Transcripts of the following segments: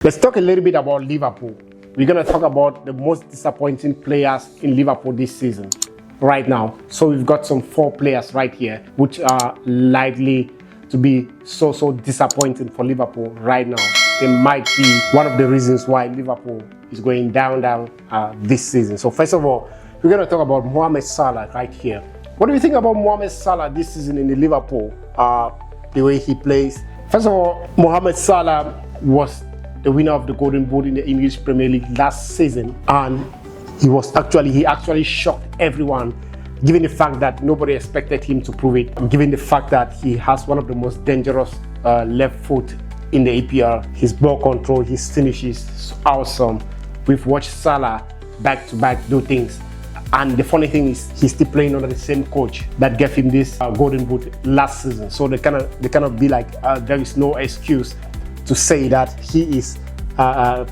Let's talk a little bit about Liverpool. We're going to talk about the most disappointing players in Liverpool this season right now. So we've got some 4 players right here which are likely to be so disappointing for Liverpool right now. They might be one of the reasons why Liverpool is going down this season. So first of all, we're going to talk about Mohamed Salah right here. What do you think about Mohamed Salah this season in the Liverpool? The way he plays. First of all, Mohamed Salah was the winner of the Golden Boot in the English Premier League last season, and he actually shocked everyone, given the fact that nobody expected him to prove it, given the fact that he has one of the most dangerous left foot in the EPL. His ball control, his finishes is awesome. We've watched Salah back to back do things, and the funny thing is he's still playing under the same coach that gave him this Golden Boot last season. So they cannot be like there is no excuse to say that he is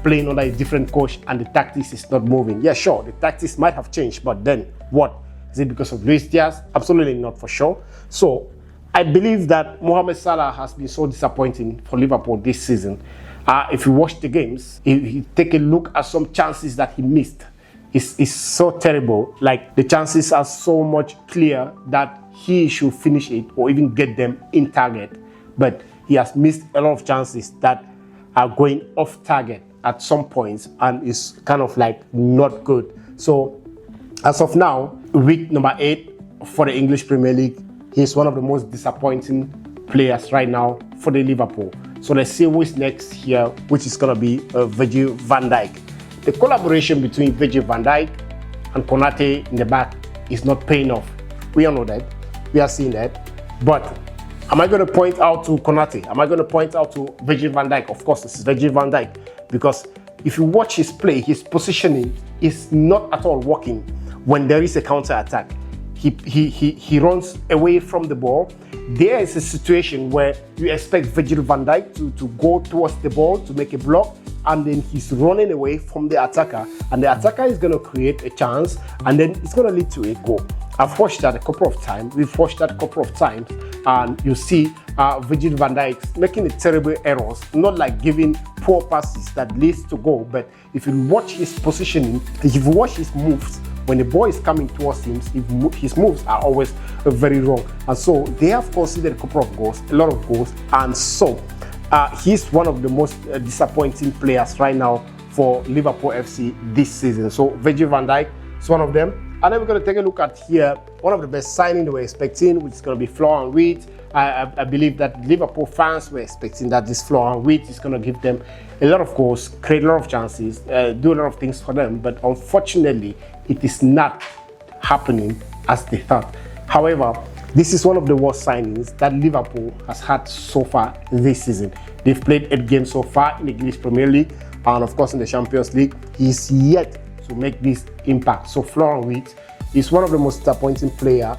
playing under a different coach and the tactics is not moving. Yeah, sure, the tactics might have changed, but then what? Is it because of Luis Diaz? Absolutely not, for sure. So I believe that Mohamed Salah has been so disappointing for Liverpool this season. If you watch the games, if you take a look at some chances that he missed, it's so terrible. Like, the chances are so much clear that he should finish it or even get them in target, but he has missed a lot of chances that are going off target at some points, and is kind of like not good. So as of now, week number 8 for the English Premier League, he's one of the most disappointing players right now for the Liverpool. So let's see who is next here, which is going to be Virgil van Dijk. The collaboration between Virgil van Dijk and Konate in the back is not paying off. We all know that. We are seeing that. But am I going to point out to Konate? Am I going to point out to Virgil van Dijk? Of course, this is Virgil van Dijk, because if you watch his play, his positioning is not at all working when there is a counter attack. He runs away from the ball. There is a situation where you expect Virgil van Dijk to go towards the ball to make a block, and then he's running away from the attacker, and the attacker is going to create a chance, and then it's going to lead to a goal. I've watched that a couple of times. We've watched that a couple of times, and you see Virgil van Dijk making a terrible errors, not like giving poor passes that leads to goal, but if you watch his positioning, if you watch his moves, when the ball is coming towards him, his moves are always very wrong. And so they have considered a couple of goals, a lot of goals, and so he's one of the most disappointing players right now for Liverpool FC this season. So Virgil van Dijk is one of them. And then we're going to take a look at here one of the best signings they were expecting, which is going to be Florian Wirtz. I believe that Liverpool fans were expecting that this Florian Wirtz is going to give them a lot of goals, create a lot of chances, do a lot of things for them. But unfortunately, it is not happening as they thought. However, this is one of the worst signings that Liverpool has had so far this season. They've played 8 games so far in the English Premier League, and of course in the Champions League. He's yet to make this impact. So Florian Wirtz is one of the most disappointing players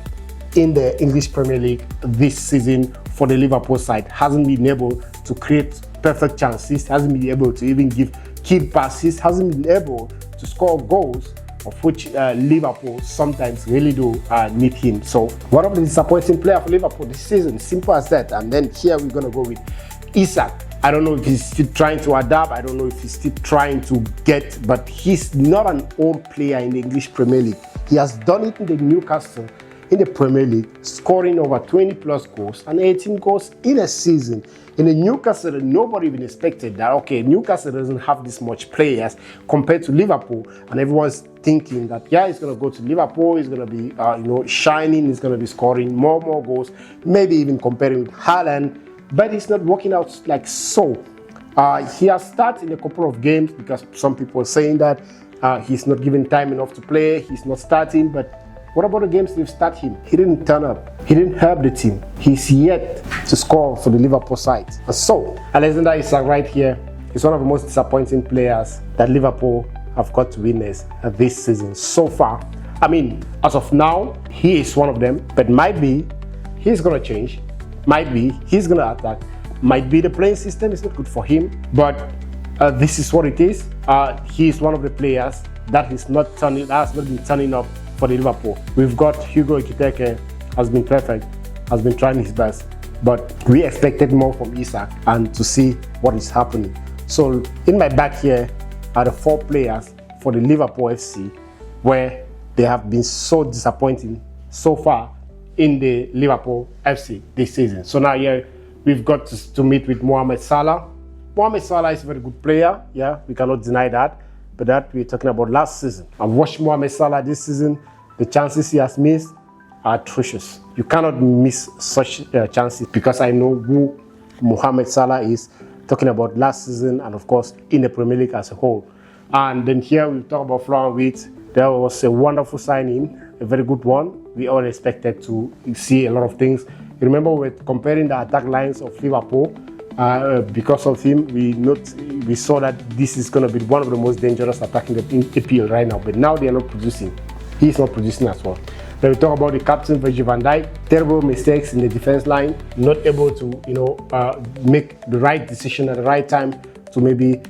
in the English Premier League this season for the Liverpool side. Hasn't been able to create perfect chances, hasn't been able to even give key passes, hasn't been able to score goals, of which Liverpool sometimes really do need him. So one of the disappointing players for Liverpool this season, simple as that. And then here we're going to go with Isak. I don't know if he's still trying to adapt. I don't know if he's still trying to get, but he's not an old player in the English Premier League. He has done it in the Newcastle in the Premier League, scoring over 20 plus goals and 18 goals in a season. In the Newcastle, nobody even expected that. Okay, Newcastle doesn't have this much players compared to Liverpool, and everyone's thinking that, yeah, he's going to go to Liverpool, he's going to be shining, he's going to be scoring more goals, maybe even comparing with Haaland. But it's not working out like so. He has started in a couple of games because some people are saying that he's not given time enough to play, he's not starting. But what about the games they've started him? He didn't turn up. He didn't help the team. He's yet to score for the Liverpool side. And so, Alexander Isak right here is one of the most disappointing players that Liverpool have got to witness this season so far. I mean, as of now, he is one of them, but might be he's going to change. Might be he's going to attack. Might be the playing system is not good for him. But this is what it is. He is one of the players that has not been turning up for the Liverpool. We've got Hugo Ekitike, has been perfect, has been trying his best. But we expected more from Isak, and to see what is happening. So in my back here are the 4 players for the Liverpool FC where they have been so disappointing so far in the Liverpool FC this season. So now here we've got to meet with Mohamed Salah. Mohamed Salah is a very good player, yeah, we cannot deny that, but that we're talking about last season. I've watched Mohamed Salah this season. The chances he has missed are atrocious. You cannot miss such chances because I know who Mohamed Salah is, talking about last season and of course in the Premier League as a whole. And then here we talk about Wirtz. There was a wonderful signing, a very good one. We all expected to see a lot of things. You remember we're comparing the attack lines of Liverpool. Because of him, we saw that this is going to be one of the most dangerous attacking in EPL right now. But now they are not producing. He's not producing as well. Then we talk about the captain, Virgil van Dijk. Terrible mistakes in the defense line. Not able to, make the right decision at the right time to maybe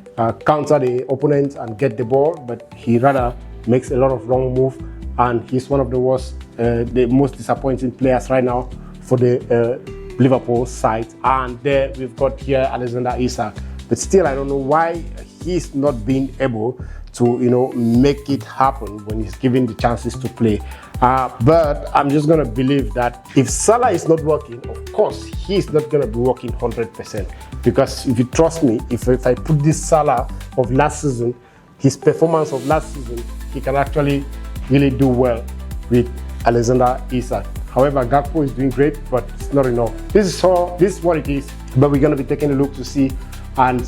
counter the opponent and get the ball. But he rather makes a lot of wrong moves. And he's one of the most disappointing players right now for the Liverpool side. And there we've got here Alexander Isak. But still, I don't know why he's not being able to, make it happen when he's given the chances to play. But I'm just going to believe that if Salah is not working, of course, he's not going to be working 100%. Because if you trust me, if I put this Salah of last season, his performance of last season, he can actually really do well with Alexander Isak. However, Gakpo is doing great, but it's not enough. This is what it is. But we're going to be taking a look to see and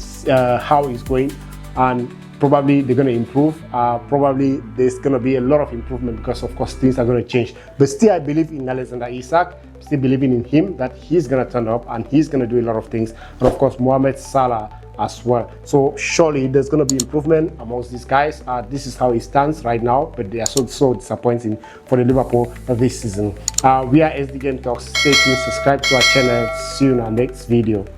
how it's going. And probably they're going to improve. Probably there's going to be a lot of improvement because, of course, things are going to change. But still, I believe in Alexander Isak. Still believing in him that he's going to turn up and he's going to do a lot of things. And, of course, Mohamed Salah as well. So surely there's going to be improvement amongst these guys. This is how it stands right now, but they are so disappointing for the Liverpool this season. We are SD Game Talks. Stay tuned, subscribe to our channel. See you in our next video.